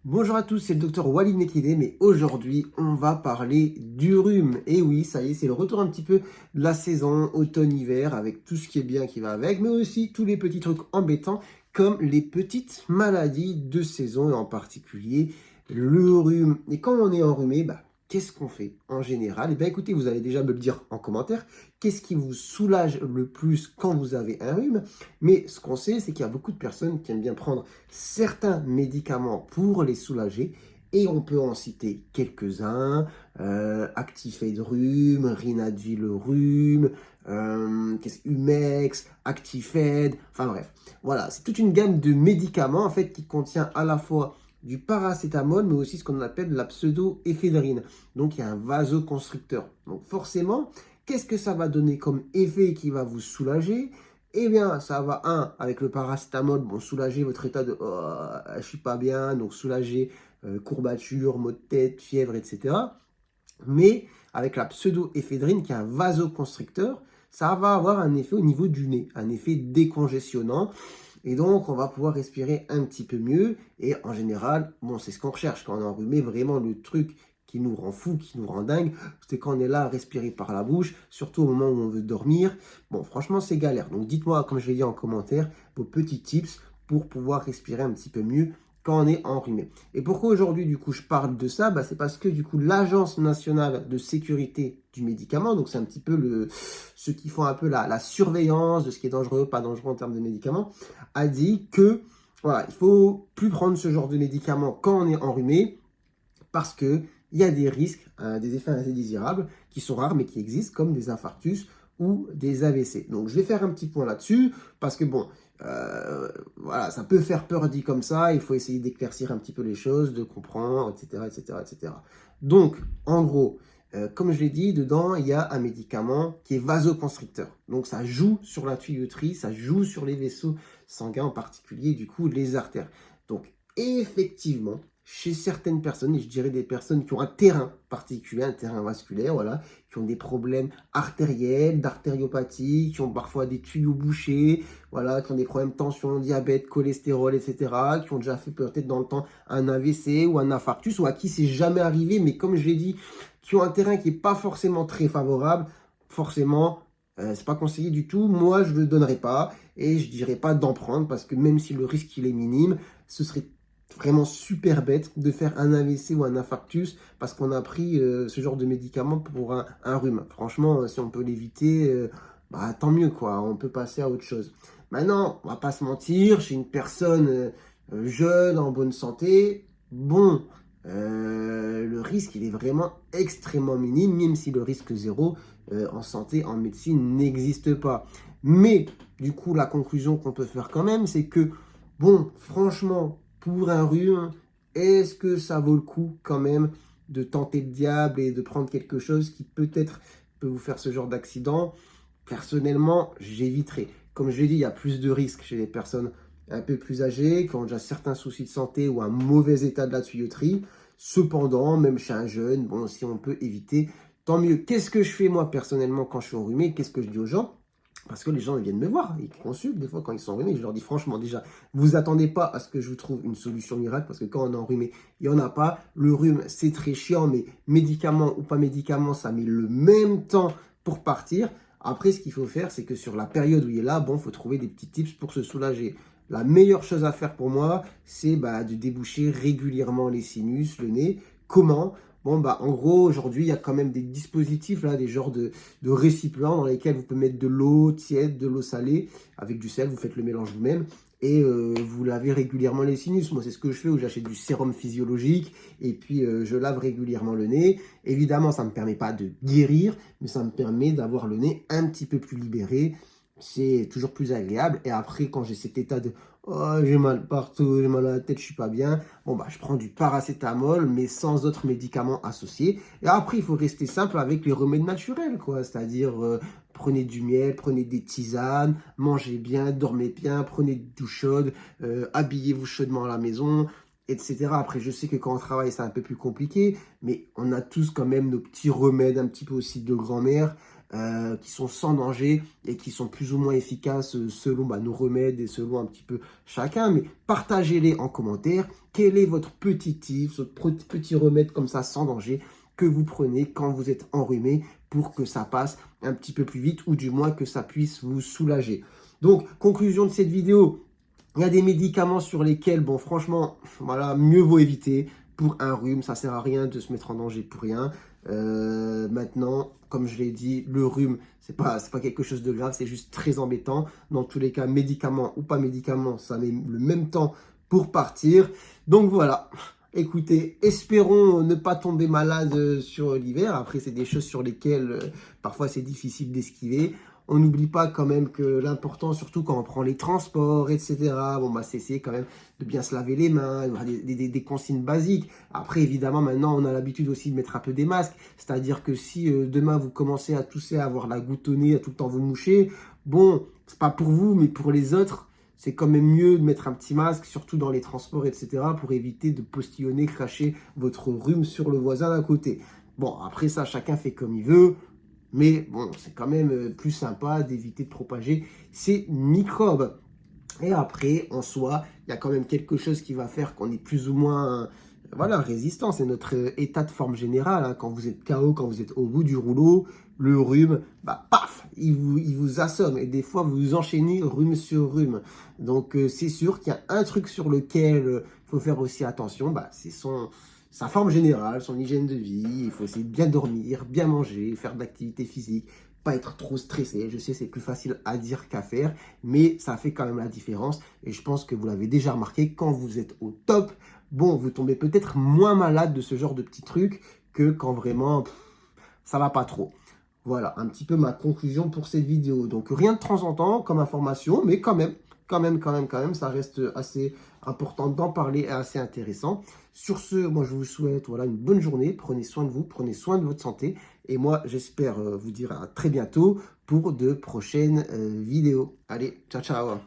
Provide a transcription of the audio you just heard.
Bonjour à tous, c'est le docteur Walid Mekidé, mais aujourd'hui on va parler du rhume. Et oui, ça y est, c'est le retour un petit peu de la saison automne-hiver avec tout ce qui est bien qui va avec, mais aussi tous les petits trucs embêtants comme les petites maladies de saison et en particulier le rhume. Et quand on est enrhumé, qu'est-ce qu'on fait en général? Eh bien écoutez, vous allez déjà me le dire en commentaire, qu'est-ce qui vous soulage le plus quand vous avez un rhume? Mais ce qu'on sait, c'est qu'il y a beaucoup de personnes qui aiment bien prendre certains médicaments pour les soulager et on peut en citer quelques-uns, Actifed rhume, Rinadvil rhume, Humex, Actifed, enfin bref. Voilà, c'est toute une gamme de médicaments en fait qui contient à la fois du paracétamol, mais aussi ce qu'on appelle la pseudoéphédrine. Donc il y a un vasoconstricteur. Donc forcément, qu'est-ce que ça va donner comme effet qui va vous soulager? Eh bien, ça va, avec le paracétamol, bon, soulager votre état de je suis pas bien, donc soulager courbatures, maux de tête, fièvre, etc. Mais avec la pseudoéphédrine, qui est un vasoconstricteur, ça va avoir un effet au niveau du nez, un effet décongestionnant. Et donc, on va pouvoir respirer un petit peu mieux. Et en général, bon, c'est ce qu'on recherche quand on est enrhumé. Vraiment, le truc qui nous rend fou, qui nous rend dingue, c'est quand on est là à respirer par la bouche, surtout au moment où on veut dormir. Bon, franchement, c'est galère. Donc, dites-moi, comme je l'ai dit en commentaire, vos petits tips pour pouvoir respirer un petit peu mieux quand on est enrhumé. Et pourquoi aujourd'hui, du coup, je parle de ça? C'est parce que, du coup, l'Agence nationale de sécurité du médicament, donc c'est un petit peu ceux qui font un peu la surveillance de ce qui est dangereux, pas dangereux en termes de médicaments, a dit que, voilà, il faut plus prendre ce genre de médicaments quand on est enrhumé, parce que il y a des risques, des effets indésirables qui sont rares mais qui existent, comme des infarctus ou des AVC. Donc je vais faire un petit point là-dessus, parce que bon, voilà, ça peut faire peur dit comme ça, il faut essayer d'éclaircir un petit peu les choses, de comprendre, etc., etc., etc. Donc, en gros, comme je l'ai dit, dedans, il y a un médicament qui est vasoconstricteur. Donc, ça joue sur la tuyauterie, ça joue sur les vaisseaux sanguins, en particulier, du coup, les artères. Donc, effectivement, chez certaines personnes, et je dirais des personnes qui ont un terrain particulier, un terrain vasculaire, voilà, qui ont des problèmes artériels, d'artériopathie, qui ont parfois des tuyaux bouchés, voilà, qui ont des problèmes de tension, diabète, cholestérol, etc., qui ont déjà fait peut-être dans le temps un AVC ou un infarctus, ou à qui c'est jamais arrivé, mais comme je l'ai dit, qui ont un terrain qui n'est pas forcément très favorable, forcément, c'est pas conseillé du tout. Moi, je ne le donnerai pas et je dirais pas d'en prendre parce que même si le risque il est minime, ce serait vraiment super bête de faire un AVC ou un infarctus parce qu'on a pris ce genre de médicament pour un rhume. Franchement, si on peut l'éviter, tant mieux quoi, on peut passer à autre chose. Maintenant, on va pas se mentir, chez une personne jeune, en bonne santé, bon, le risque il est vraiment extrêmement minime, même si le risque zéro en santé, en médecine n'existe pas. Mais du coup, la conclusion qu'on peut faire quand même, c'est que bon, franchement, pour un rhume, est-ce que ça vaut le coup quand même de tenter le diable et de prendre quelque chose qui peut-être peut vous faire ce genre d'accident? Personnellement, j'éviterai. Comme je l'ai dit, il y a plus de risques chez les personnes un peu plus âgées, qui ont déjà certains soucis de santé ou un mauvais état de la tuyauterie. Cependant, même chez un jeune, bon, si on peut éviter, tant mieux. Qu'est-ce que je fais moi personnellement quand je suis enrhumé? Qu'est-ce que je dis aux gens? Parce que les gens ils viennent me voir, ils consultent des fois quand ils sont enrhumés. Je leur dis franchement déjà, vous attendez pas à ce que je vous trouve une solution miracle parce que quand on est enrhumé, il n'y en a pas. Le rhume, c'est très chiant, mais médicament ou pas médicament, ça met le même temps pour partir. Après, ce qu'il faut faire, c'est que sur la période où il est là, bon, il faut trouver des petits tips pour se soulager. La meilleure chose à faire pour moi, c'est de déboucher régulièrement les sinus, le nez. Comment? Bon, en gros, aujourd'hui, il y a quand même des dispositifs, là, des genres de récipients dans lesquels vous pouvez mettre de l'eau tiède, de l'eau salée, avec du sel, vous faites le mélange vous-même, et vous lavez régulièrement les sinus. Moi, c'est ce que je fais, où j'achète du sérum physiologique, et puis je lave régulièrement le nez. Évidemment, ça ne me permet pas de guérir, mais ça me permet d'avoir le nez un petit peu plus libéré. C'est toujours plus agréable. Et après, quand j'ai cet état de oh, j'ai mal partout, j'ai mal à la tête, je suis pas bien, bon, je prends du paracétamol, mais sans autres médicaments associés. Et après, il faut rester simple avec les remèdes naturels, quoi. C'est-à-dire, prenez du miel, prenez des tisanes, mangez bien, dormez bien, prenez de douche chaude, habillez-vous chaudement à la maison, etc. Après, je sais que quand on travaille, c'est un peu plus compliqué, mais on a tous quand même nos petits remèdes un petit peu aussi de grand-mère. qui sont sans danger et qui sont plus ou moins efficaces selon nos remèdes et selon un petit peu chacun. Mais partagez-les en commentaire. Quel est votre petit tips, votre petit remède comme ça sans danger que vous prenez quand vous êtes enrhumé pour que ça passe un petit peu plus vite ou du moins que ça puisse vous soulager. Donc, conclusion de cette vidéo, il y a des médicaments sur lesquels, bon, franchement, voilà, mieux vaut éviter. Pour un rhume, ça sert à rien de se mettre en danger pour rien. Maintenant, comme je l'ai dit, le rhume, c'est pas quelque chose de grave, c'est juste très embêtant. Dans tous les cas, médicaments ou pas médicaments, ça met le même temps pour partir. Donc voilà. Écoutez, espérons ne pas tomber malade sur l'hiver. Après, c'est des choses sur lesquelles parfois c'est difficile d'esquiver. On n'oublie pas quand même que l'important, surtout quand on prend les transports, etc., bon, c'est essayer quand même de bien se laver les mains, avoir des consignes basiques. Après, évidemment, maintenant, on a l'habitude aussi de mettre un peu des masques. C'est-à-dire que si demain, vous commencez à tousser, à avoir la goutte au nez, à tout le temps vous moucher, bon, c'est pas pour vous, mais pour les autres, c'est quand même mieux de mettre un petit masque, surtout dans les transports, etc., pour éviter de postillonner, cracher votre rhume sur le voisin d'à côté. Bon, après ça, chacun fait comme il veut. Mais bon, c'est quand même plus sympa d'éviter de propager ces microbes. Et après, en soi, il y a quand même quelque chose qui va faire qu'on est plus ou moins voilà, résistant. C'est notre état de forme générale. Hein. Quand vous êtes KO, quand vous êtes au bout du rouleau, le rhume, paf, il vous assomme. Et des fois, vous enchaînez rhume sur rhume. Donc, c'est sûr qu'il y a un truc sur lequel il faut faire aussi attention. C'est sa forme générale, son hygiène de vie. Il faut essayer de bien dormir, bien manger, faire de l'activité physique, pas être trop stressé. Je sais, c'est plus facile à dire qu'à faire, mais ça fait quand même la différence. Et je pense que vous l'avez déjà remarqué, quand vous êtes au top, bon, vous tombez peut-être moins malade de ce genre de petits trucs que quand vraiment ça va pas trop. Voilà, un petit peu ma conclusion pour cette vidéo. Donc, rien de temps en temps comme information, mais quand même, ça reste assez important d'en parler et assez intéressant. Sur ce, moi, je vous souhaite voilà, une bonne journée. Prenez soin de vous, prenez soin de votre santé. Et moi, j'espère vous dire à très bientôt pour de prochaines vidéos. Allez, ciao, ciao.